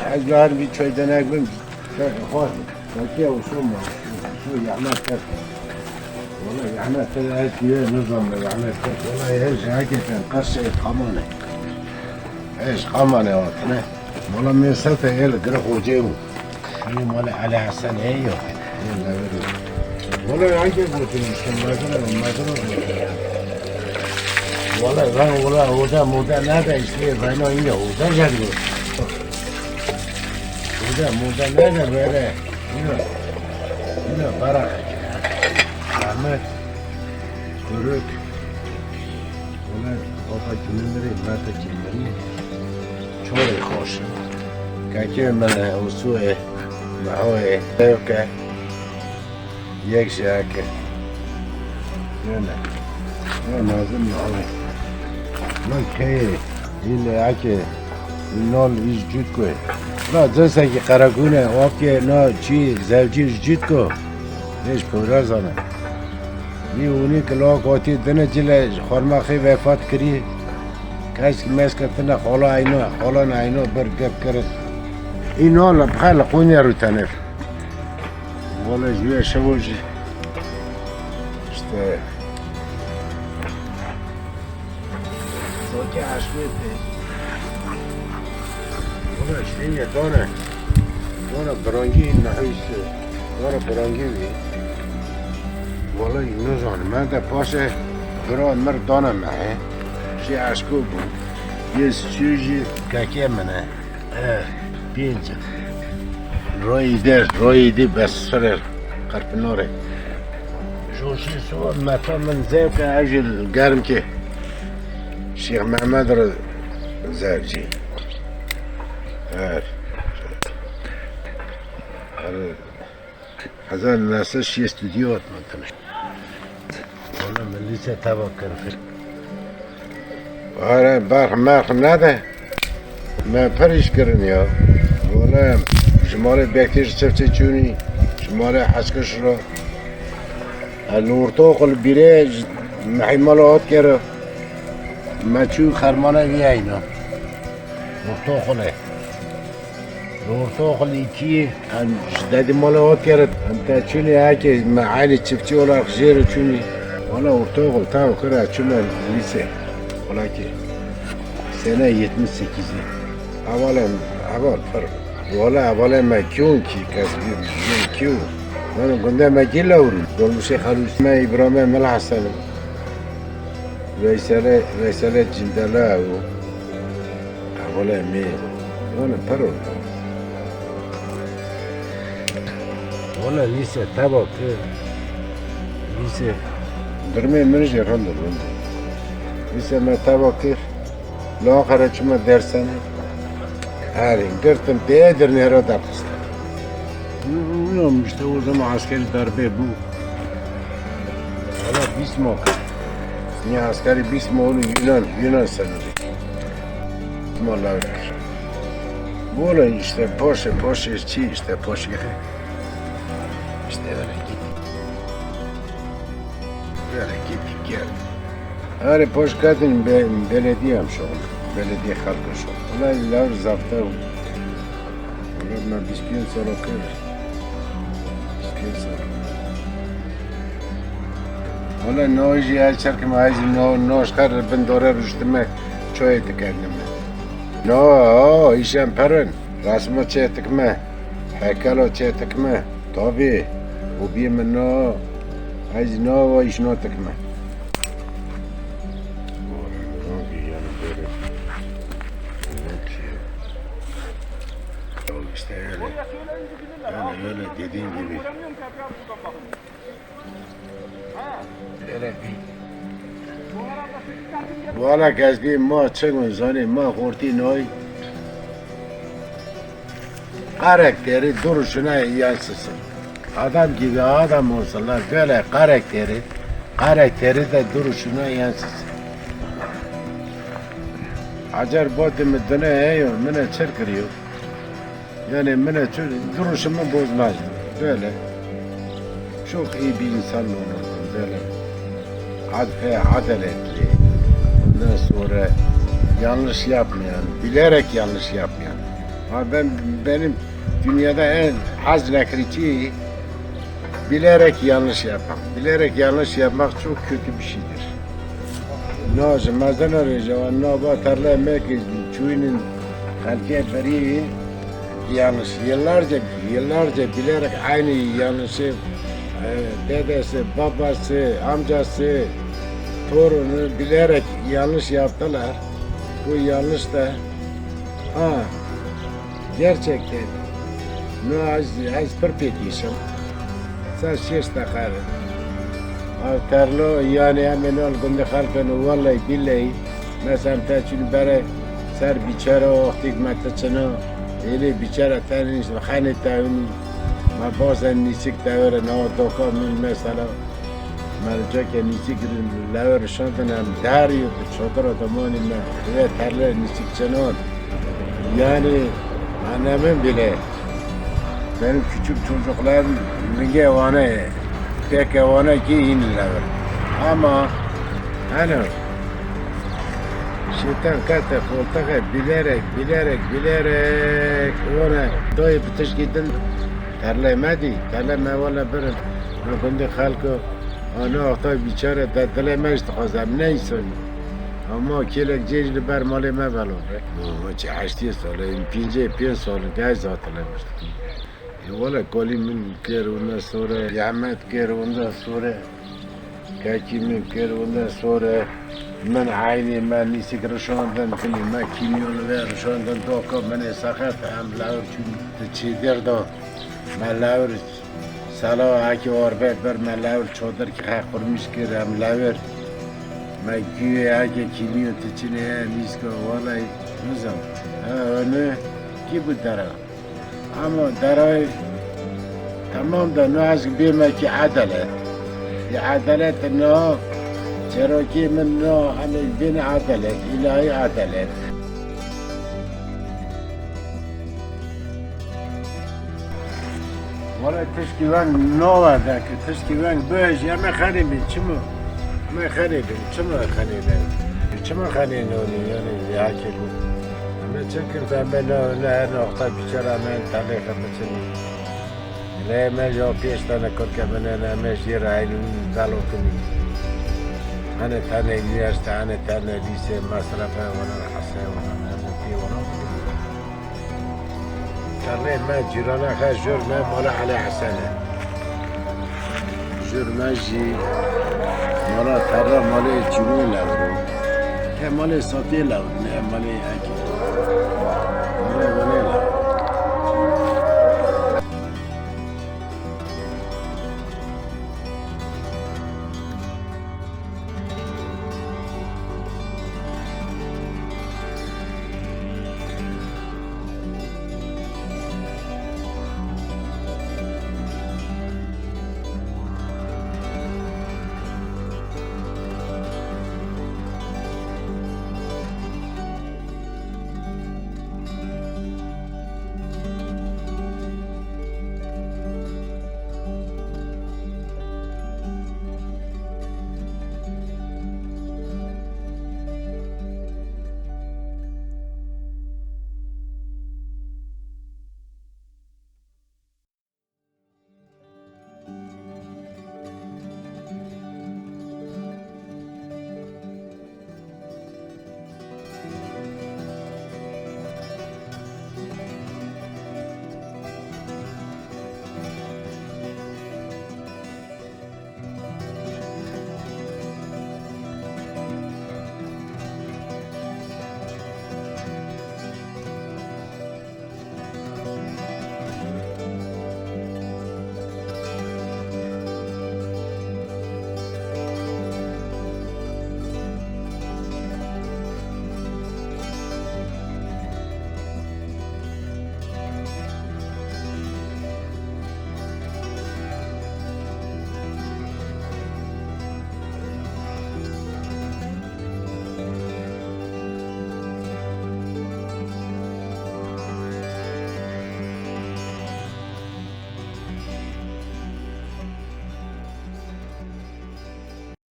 از لحر بی چای دنک بیم خواهد بکی و شو یحمد کرد والله یحمد کرد هایتیه نظام یحمد کرد والله هیچ هکتن قرشه قمانه هیچ قمانه آتنه والله من سلطه ایل گره خوجه بود این والله علی حسن ایو والله هنگه بودیم شم مدنه والله اوده موده نده ایشتیه باینا اینه اوده جد بود اوده موده نده بره اینو برقه رحمت گروک والله بابا جنون داری مرد جنونی چوری خوشه که من اصوه معوه که یک شاکه نه لازم معوه من که این اگه نال ایش جود که لا جنسه که قرقونه آب که نا چی زوجیش جود که نیش پورا زنه می اونی که لا قاطی دنه جل خورمخی وفات کری کس که مسکتنه خالا اینا برگب کرد اینا لبخل قونی رو تنف والا جوی شوجی işte Soke aşmete Ona işte dona brangi nahisi dona brangi vi Valla ne zaman ben de paşa bran mer dona me şey aşkı bu yes süji kakemene pinç رویدی بسفر قرپناره جوشی سو متا من زیب که اجل گرم که شیخ محمد رو زوجی هزار نسل شی استودیوات منتنه وانا من لیسه تبا کرفر آره برخ نده من پریش کرن یا وانا شماره بکتیر سفته چونی شماره حسکش را نورتوخل بیره محیمالات کرده مچو خرمانه وی اینا نورتوخل ایکی شدادی مالات کرده انتا چونی هکی معالی چفتی ولا خجیر چونی وانا نورتوخل تاو کرده چونه لیسه ولا که سنه 78 اول فرق والا اولا مکیون کی کسبی مکیون من گنده مکی لورو دلموشی خلوص ما ابراهیم مل حسن ویساله جندله او اولا می وانا پرو والا لیسه تبا که لیسه درمه منش رنده لیسه ما تبا که لاخره چما درسنه هاري قرتم بيدر نهرو دبست يوم مشتو زمان عسكري دربي بو هلا بيسمو ني عسكري بيسمو يونان سنري اسمو الله يذكر بولا işte poşe çi işte poşe işte öyle git gel هاري poş kadın belediyem şu an belediye halkı şu. Olay lar zapta. Olay ma 20 sonra kır. 20 sonra. Olay noji açar ki maazi no şkar ben dora rüştüme çoğu tekennime. No işem perun. Rasmo çetekme. Heykelo çetekme. Tabi. O bir men no. Az no iş no tekme. İşte öyle dediğin gibi öyle bir valla gezdi ma çıkın zani ma horti noy karakteri duruşuna yansısın adam gibi adam olsalar böyle karakteri de duruşuna yansısın acar botu müddüne eyo mine çırkırıyor yani mine duruşumu bozmaz böyle çok iyi bir insan olurdum böyle adaletli ondan sonra yanlış yapmayan bilerek yanlış yapmayan Ha benim dünyada en haz nekriçi bilerek yanlış yapmak. Bilerek yanlış yapmak çok kötü bir şeydir. Ne mazdan arayacağım, ne batarla emek çuyunun kalbiye beri yanlış. Yıllarca bilerek aynı yanlışı dedesi, babası, amcası, torunu bilerek yanlış yaptılar. Bu yanlış da gerçekten ne az perpetişim. Sen şiş takar. Terlo yani hemen ol günde halkın vallahi billahi mesela taçın bere ser biçare o hikmetçino eli biçare tanin khane tauni ma bazen nisik tavır ne doka min mesela mercek nisik laver şantan am dariyo çodra tamani me ve terle nisik çenor yani annemin bile benim küçük çocuklarım linge vane pek vane ki inler ama hani şeytan kata koltuğa bilerek ona doyup bitiş gidin terlemedi terleme valla bir bende halkı ana ahta biçare terlemeş tıkazam neyse ama kelek cecli ber mali mevalo o çi 8 سال 5 سال gaz hatırlamıştım. Valla kolimin keruna sonra Ahmet keruna sonra kakimin keruna sonra من عيني ما نسيك رشاندن كني ما كيميون غير رشاندن دوكا من ساخت هم لاور تشي دردو ما لاور سالا هاكي وربت بر ما لاور چادر که خاق قرمش کر هم لاور ما كيوي هاكي كيميون تشيني نيسكا والله نزم نه کی بود درا اما درای تمام دا ناز بیمه کی عدالت یه عدالت نه چرا که من نه همه بین عدالت الهی عدالت ولی تشکیوان نواده که تشکیوان باش یا ما خریبی چمو ما خریبی چمو خریبی یعنی یا که بود اما چکر فهمه نه نقطه بیچاره من تلیخ بچنی لا ما جا پیش تنه کار که من نه شیر عینون دلو کنی أنا تاني يونيفرسيتي أنا تاني ليسي مصرفة وأنا حسن وأنا نزلتي وأنا تاني ما جيرانا خا جور ما مالا على حسنة جور ما جي مالا ترى مالي جميل لورو كمالي صوتي لورو مالي أكيد